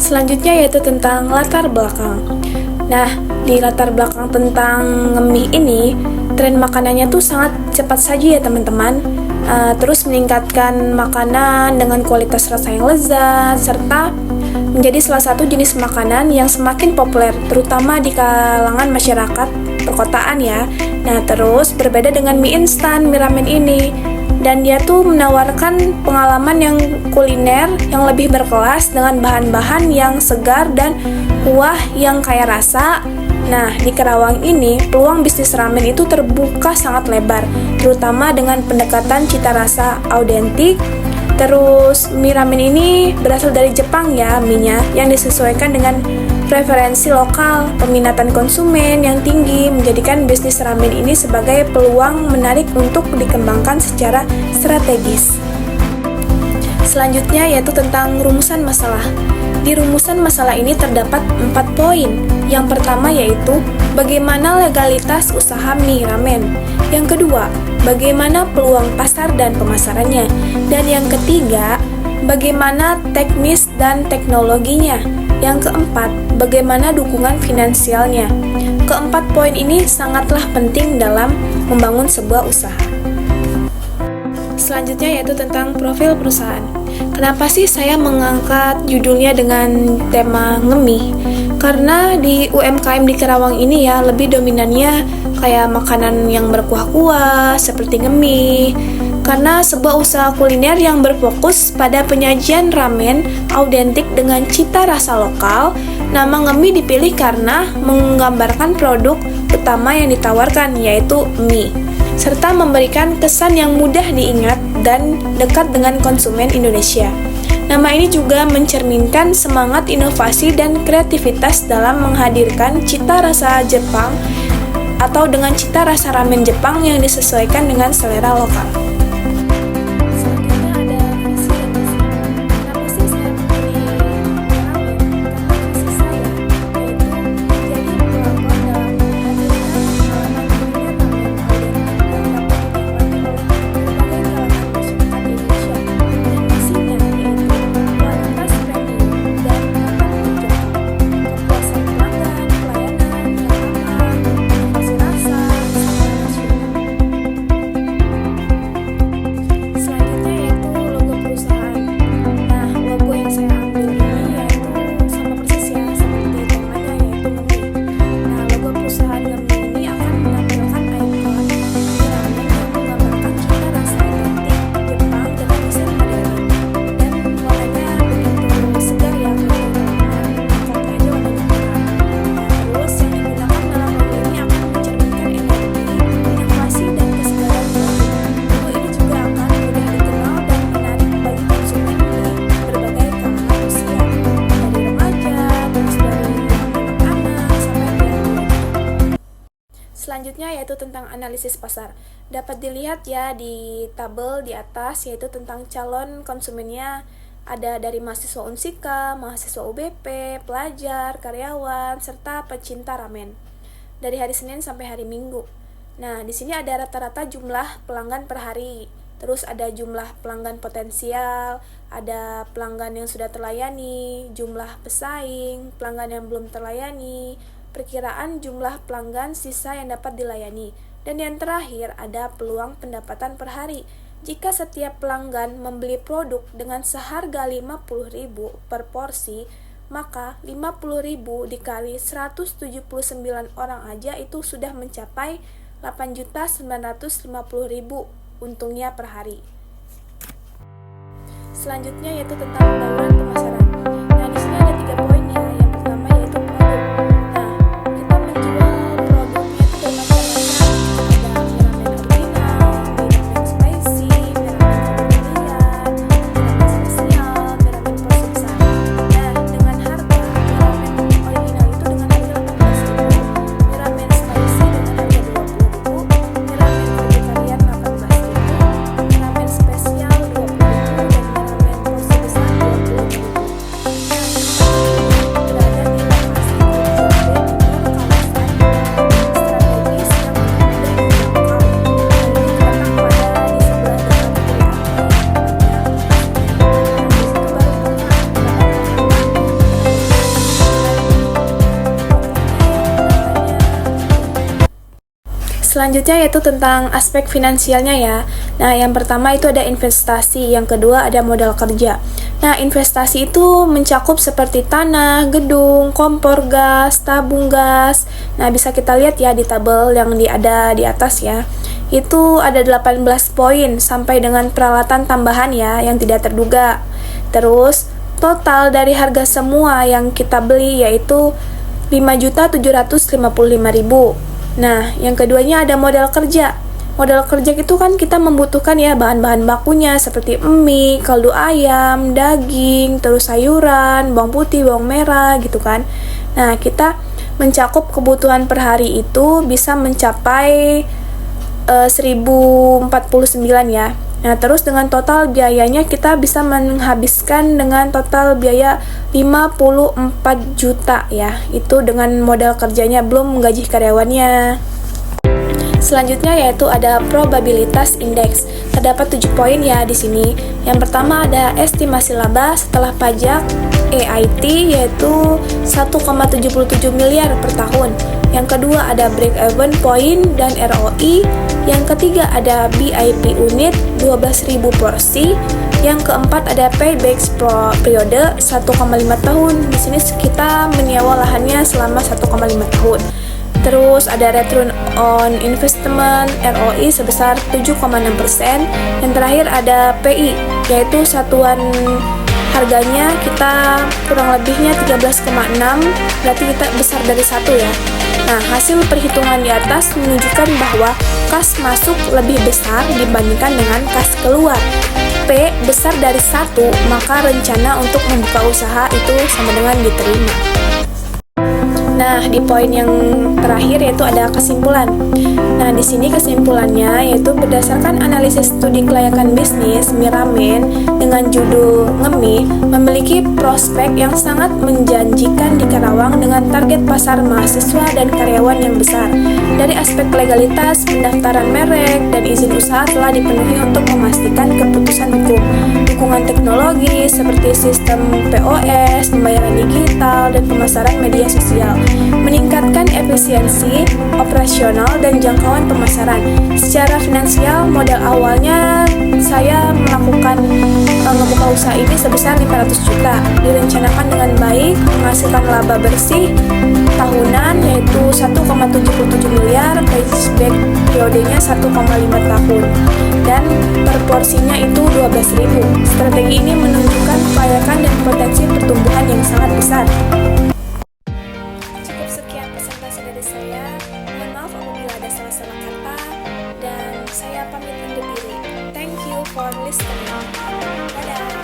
Selanjutnya yaitu tentang latar belakang. Nah, di latar belakang tentang ngemih ini, tren makanannya tuh sangat cepat saja ya teman-teman. Terus meningkatkan makanan dengan kualitas rasa yang lezat, serta menjadi salah satu jenis makanan yang semakin populer, terutama di kalangan masyarakat perkotaan ya. Nah, terus berbeda dengan mie instan, mie ramen ini. Dan dia tuh menawarkan pengalaman yang kuliner yang lebih berkelas dengan bahan-bahan yang segar dan kuah yang kaya rasa. Nah, di Karawang ini, peluang bisnis ramen itu terbuka sangat lebar, terutama dengan pendekatan cita rasa autentik. Terus, mie ramen ini berasal dari Jepang ya, mie-nya, yang disesuaikan dengan preferensi lokal. Peminatan konsumen yang tinggi menjadikan bisnis ramen ini sebagai peluang menarik untuk dikembangkan secara strategis. Selanjutnya yaitu tentang rumusan masalah. Di rumusan masalah ini terdapat 4 poin. Yang pertama yaitu bagaimana legalitas usaha mie ramen. Yang kedua, bagaimana peluang pasar dan pemasarannya. Dan yang ketiga, bagaimana teknis dan teknologinya. Yang keempat, bagaimana dukungan finansialnya. Keempat poin ini sangatlah penting dalam membangun sebuah usaha. Selanjutnya yaitu tentang profil perusahaan. Kenapa sih saya mengangkat judulnya dengan tema ngemih? Karena di UMKM di Karawang ini ya lebih dominannya kayak makanan yang berkuah-kuah seperti ngemih. Karena sebuah usaha kuliner yang berfokus pada penyajian ramen autentik dengan cita rasa lokal, nama ngemih dipilih karena menggambarkan produk utama yang ditawarkan yaitu mie, serta memberikan kesan yang mudah diingat dan dekat dengan konsumen Indonesia. Nama ini juga mencerminkan semangat inovasi dan kreativitas dalam menghadirkan cita rasa Jepang atau dengan cita rasa ramen Jepang yang disesuaikan dengan selera lokal. Selanjutnya yaitu tentang analisis pasar. Dapat dilihat ya di tabel di atas yaitu tentang calon konsumennya ada dari mahasiswa Unsika, mahasiswa UBP, pelajar, karyawan, serta pecinta ramen. Dari hari Senin sampai hari Minggu. Nah, di sini ada rata-rata jumlah pelanggan per hari. Terus ada jumlah pelanggan potensial, ada pelanggan yang sudah terlayani, jumlah pesaing, pelanggan yang belum terlayani, perkiraan jumlah pelanggan sisa yang dapat dilayani, dan yang terakhir ada peluang pendapatan per hari. Jika setiap pelanggan membeli produk dengan seharga 50.000 per porsi, maka 50.000 dikali 179 orang aja itu sudah mencapai 8.950.000 untungnya per hari. Selanjutnya yaitu tentang bauran pemasaran. Nah, di sini ada 3 poin ya. Yang pertama yaitu produk. Nah, kita menjual produknya itu dengan macam-macam. Ada mie ramen original, mie ramen spicy, mie ramen cemilan, mie ramen spesial, mie ramen porsi besar. Nah, dengan harga mie ramen original itu dengan harga 18.000, mie ramen spicy dengan harga 20.000, mie ramen vegetarian 18.000, mie ramen spesial 20.000, dan mie ramen porsi besar 20.000. selanjutnya yaitu tentang aspek finansialnya ya. Nah, yang pertama itu ada investasi, yang kedua ada modal kerja. Nah, investasi itu mencakup seperti tanah, gedung, kompor gas, tabung gas. Nah, bisa kita lihat ya di tabel yang ada di atas ya. Itu ada 18 poin sampai dengan peralatan tambahan ya yang tidak terduga. Terus, total dari harga semua yang kita beli yaitu 5.755.000. Nah, yang keduanya ada modal kerja. Modal kerja itu kan kita membutuhkan ya bahan-bahan bakunya seperti mie, kaldu ayam, daging, terus sayuran, bawang putih, bawang merah gitu kan. Nah, kita mencakup kebutuhan per hari itu bisa mencapai 1049 ya. Nah, terus dengan total biayanya kita bisa menghabiskan dengan total biaya 54 juta ya. Itu dengan modal kerjanya belum menggaji karyawannya. Selanjutnya yaitu ada probabilitas indeks. Terdapat 7 poin ya di sini. Yang pertama ada estimasi laba setelah pajak EIT yaitu 1,77 miliar per tahun. Yang kedua ada break-even point dan ROI. Yang ketiga ada BIP unit 12.000 porsi. Yang keempat ada payback periode 1,5 tahun. Di sini kita menyewa lahannya selama 1,5 tahun. Terus ada return on investment ROI sebesar 7,6%. Yang terakhir ada PI yaitu satuan harganya kita kurang lebihnya 13,6, berarti kita besar dari 1 ya. Nah, hasil perhitungan di atas menunjukkan bahwa kas masuk lebih besar dibandingkan dengan kas keluar. P besar dari 1, maka rencana untuk membuka usaha itu sama dengan diterima. Nah, di poin yang terakhir yaitu ada kesimpulan. Nah, di sini kesimpulannya yaitu berdasarkan analisis studi kelayakan bisnis Miramen dengan judul Ngemih memiliki prospek yang sangat menjanjikan di Karawang dengan target pasar mahasiswa dan karyawan yang besar. Dari aspek legalitas, pendaftaran merek dan izin usaha telah dipenuhi untuk memastikan keputusan hukum. Dukungan teknologi seperti sistem POS, pembayaran digital, dan pemasaran media sosial meningkatkan efisiensi operasional dan jangkauan pemasaran. Secara finansial, modal awalnya saya melakukan membuka usaha ini sebesar 500 juta. Direncanakan dengan baik, menghasilkan laba bersih tahunan yaitu 1,77 miliar, payback periodenya 1,5 tahun. Dan per porsinya itu 12.000. Strategi ini menunjukkan kelayakan dan potensi pertumbuhan yang sangat besar. Dari saya, mohon maaf apabila ada salah-salah kata, dan saya pamit undur diri. Thank you for listening. Dadah.